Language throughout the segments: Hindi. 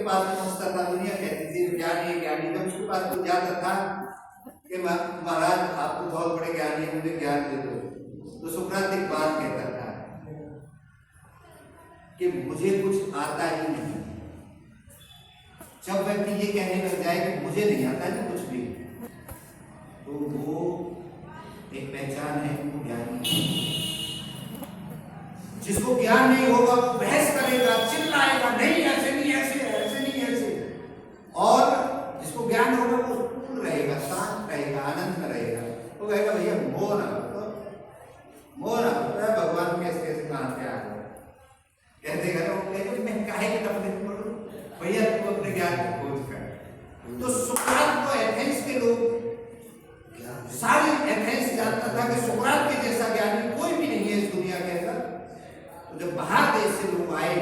के पास पहुंचता था, दुनिया कहती थी ज्ञानी ज्ञानी। जब उसके पास कुछ जाता था कि महाराज आप तो बहुत बड़े ज्ञानी हैं, मुझे ज्ञान दे दो, तो सुकरात एक बात कहता था कि मुझे कुछ आता ही नहीं। जब व्यक्ति ये कहने लग जाए कि मुझे नहीं आता है कुछ भी, तो वो एक पहचान है वो ज्ञानी। जिसको ज्ञान नहीं होगा वो बहस करेगा, चिल्लाएगा, नहीं ऐसे नहीं, ऐसे ऐसे नहीं ऐसे। और जिसको ज्ञान होगा वो कूल रहेगा, शांत रहेगा, आनंद में रहेगा। वो कहेगा भैया मोह ना भगवान कैसे कैसे कहां से आ गए, कहते वो कहेगा मैं काहे के तकलीफ पढ़ूं, भैया तू अपने ज्ञान की खोज कर। तो सुकरात को एथेंस के लोग, सारी एथेंस जानता था कि सुकरात के जैसा ज्ञानी कोई भी नहीं है इस दुनिया के अंदर। तो जब बाहर देश से लोग आए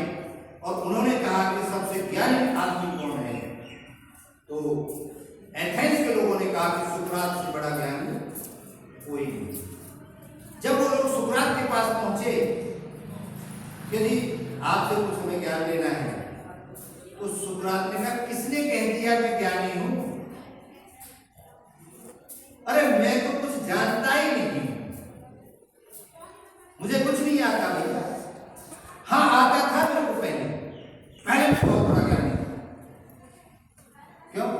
और उन्होंने कहा कि सबसे ज्ञानी आदमी कौन है, तो एथेंस के लोगों ने कहा कि सुकरात से बड़ा ज्ञानी कोई नहीं। जब वो लोग सुकरात के पास पहुंचे, यदि आपसे कुछ हमें ज्ञान लेना है, तो सुकरात ने कहा किसने कह दिया मैं ज्ञानी हूं? अरे मैं तो कुछ जानता ही नहीं, मुझे कुछ नहीं आता भैया। हाँ आता था मेरे को पहले मैं बहुत बड़ा ज्ञानी। क्यों?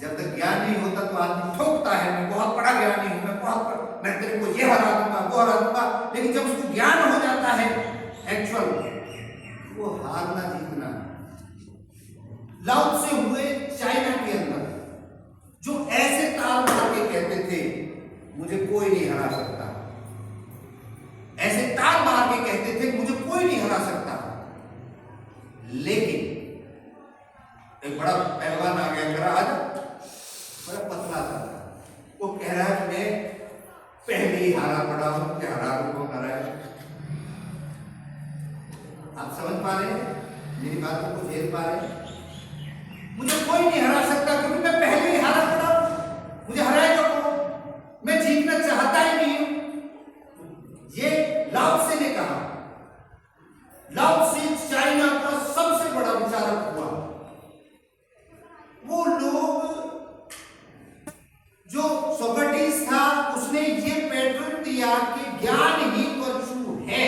जब तक ज्ञान नहीं होता तो आदमी ठोकता है मैं बहुत बड़ा ज्ञानी हूं, मैं तेरे को ये हरा दूंगा वो हरा दूंगा। लेकिन जब उसको ज्ञान हो जाता है एक्चुअल, वो हारना जीतना। लाओ से हुए चाइना के अंदर जो ऐसे ताल मार के कहते थे मुझे कोई नहीं हरा सकता, ऐसे ताल मार के कहते थे मुझे कोई नहीं हरा सकता। लेकिन एक बड़ा पहलवान आ गया, मेरा आज बड़ा पतला था, वो कह रहा है मैं पहले ही हारा पड़ा हूं, क्या हरा को हरा है। आप समझ पा रहे हैं मेरी बात को, झेल पा रहे हैं? मुझे कोई नहीं हरा सकता क्योंकि मैं पहले ही हारा पड़ा हूं, मुझे हराएगा कौन? मैं जीतना चाहता ही नहीं हूं। ये लाओ से ने कहा। लाओ से चाइना का सबसे बड़ा विचारक हुआ। वो लोग जो सोक्रेटिस था उसने ये पैटर्न दिया कि ज्ञान ही वर्चू है,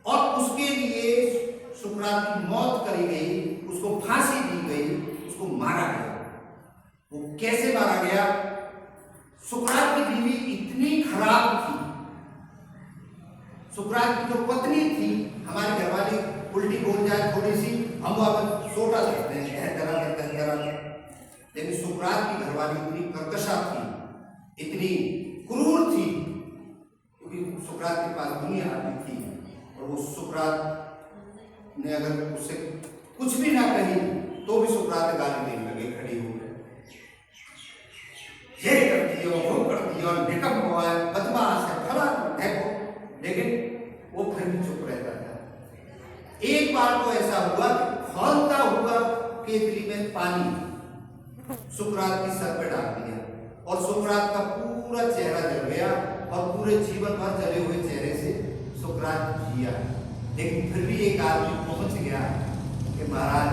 और उसके लिए सुकरात की मौत करी गई, उसको फांसी दी गई, उसको मारा गया। वो कैसे मारा गया? सुकरात की बीवी इतनी खराब थी, सुकरात की जो पत्नी थी, हमारी घरवाली उल्टी बोल जाए थोड़ी सी हम वापस सोटा सकते हैं, लेकिन सुकरात की घरवाली इतनी कर्कशा थी, इतनी क्रूर थी, क्योंकि सुकरात के पास दुनिया आती थी। और वो सुकरात ने अगर उससे कुछ भी ना कही तो भी सुकरात गाली देने लगे खड़ी हो गए, ये कर दियो वो कर दियो, निकम हुआ है, बदमाश है, फला देखो। लेकिन वो फिर भी चुप रहता था। एक बार तो ऐसा हुआ खौलता हुआ केतली में पानी सुकरात की सर पे डाल दिया, और सुकरात का पूरा चेहरा जल गया, और पूरे जीवन भर जले हुए चेहरे से सुकरात जिया। लेकिन फिर भी एक आदमी पहुंच गया कि महाराज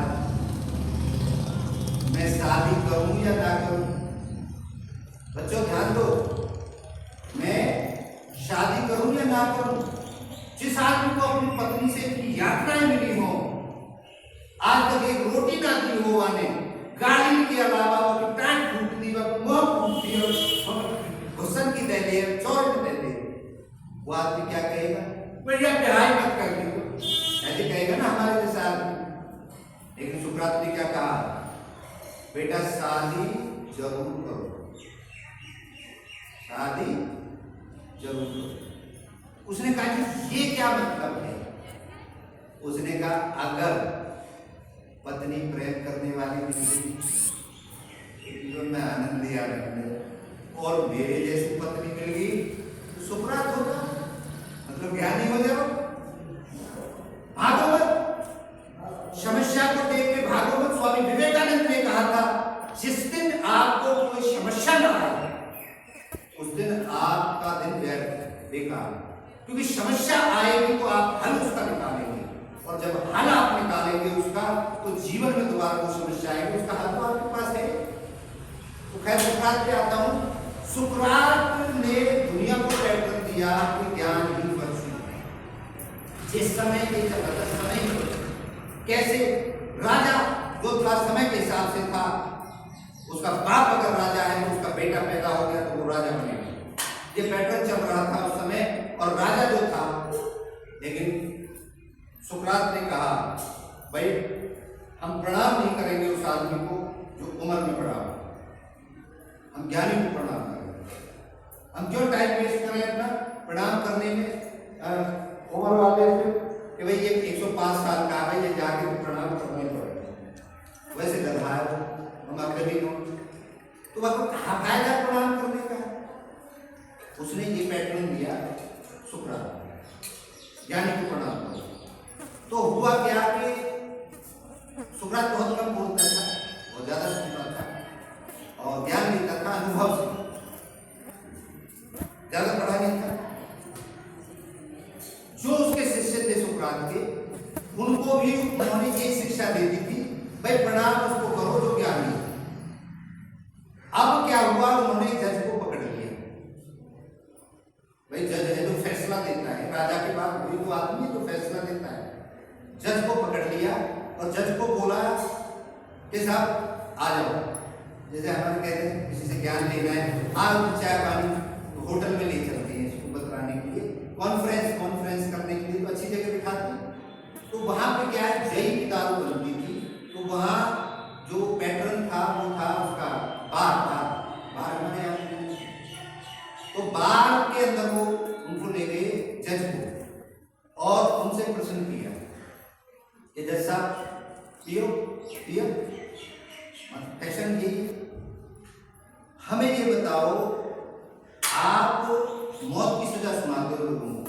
मैं शादी करूं या ना करूं? बच्चों ध्यान दो, मैं शादी करूं या ना करूं? जिस आदमी को अपनी पत्नी से इतनी यातनाएं मिली हो, आज तक एक रोटी ना दी हो, आने गाली के अलावा वो टांग फूट दी, मुंह फूट दी, घुसन की दे दे, चौड़ दे दे, वो आदमी क्या कहेगा? भैया प्यार मत कर दी, ऐसे कहेगा ना हमारे जैसा आदमी। लेकिन सुकरात ने क्या कहा? बेटा शादी जरूर करो, शादी जरूर करो। उसने कहा कि ये क्या मतलब है? उसने कहा अगर पत्नी प्रेम करने वाली मिली, जीवन में आनंद लिया रखने, और मेरे जैसी पत्नी मिल गई तो सुकरात होगा, मतलब ज्ञानी हो जाओ। भागो मत, समस्या को देख के भागो मत। स्वामी विवेकानंद ने कहा था जिस दिन आपको कोई समस्या ना आए उस दिन आपका दिन व्यर्थ बेकार, क्योंकि समस्या आएगी तो आप हल उसका निकालेंगे, और और जब हल आप निकालेंगे उसका तो जीवन में दोबारा वो समस्या आएगी, उसका हल तो आपके पास है। तो खैर सुकरात पे आता हूँ। सुकरात ने दुनिया को पैटर्न दिया कि ज्ञान ही बख्शी। जिस समय के समय कैसे राजा जो था समय के हिसाब से था, उसका बाप अगर राजा है तो उसका बेटा पैदा हो गया तो वो राजा बनेगा, ये पैटर्न चल रहा था उस समय। और राजा जो था, लेकिन सुकरात ने कहा भाई हम प्रणाम नहीं करेंगे उस आदमी को जो उम्र में बड़ा हो, हम ज्ञानी को प्रणाम करेंगे। हम क्यों टाइम वेस्ट करें अपना प्रणाम करने में उम्र वाले से कि भाई ये 105 साल का है, ये जाके तो प्रणाम करने पड़ेगा, वैसे गधा है हम अकली हो, तो वह फायदा प्रणाम करने का। उसने ये पैटर्न दिया सुकरात, ज्ञानी को प्रणाम करो। तो हुआ क्या कि सुकरात बहुत कम बोलता था, बहुत ज्यादा सुनता था और ज्ञान लेता था अनुभव से, ज्यादा पढ़ा नहीं था। जो उसके शिष्य थे सुकरात के, उनको भी उन्होंने ये शिक्षा दे दी थी भाई प्रणाम उसको करो जो ज्ञानी है। अब क्या हुआ, उन्होंने जज को पकड़ लिया। भाई जज है जो फैसला देता है, राजा के बाद वही तो आदमी जो फैसला देता है। जज को पकड़ लिया और जज को बोला कि साहब आ जाओ, जैसे हमारे कहते हैं किसी से ज्ञान लेना है, आज चाय पानी होटल में ले चलते हैं इसको बतलाने के लिए, कॉन्फ्रेंस करने के लिए तो अच्छी जगह बिठाते हैं। तो वहां पे क्या है, जई की दारू बनती थी, तो वहां जो पैटर्न था वो था उसका बार मैंने तो बार के अंदर वो उनको ले गए जज को और उनसे प्रश्न किया कि जज साहब पियो फैशन यही, हमें ये बताओ आप मौत की सजा सुनाते हो लोगों को,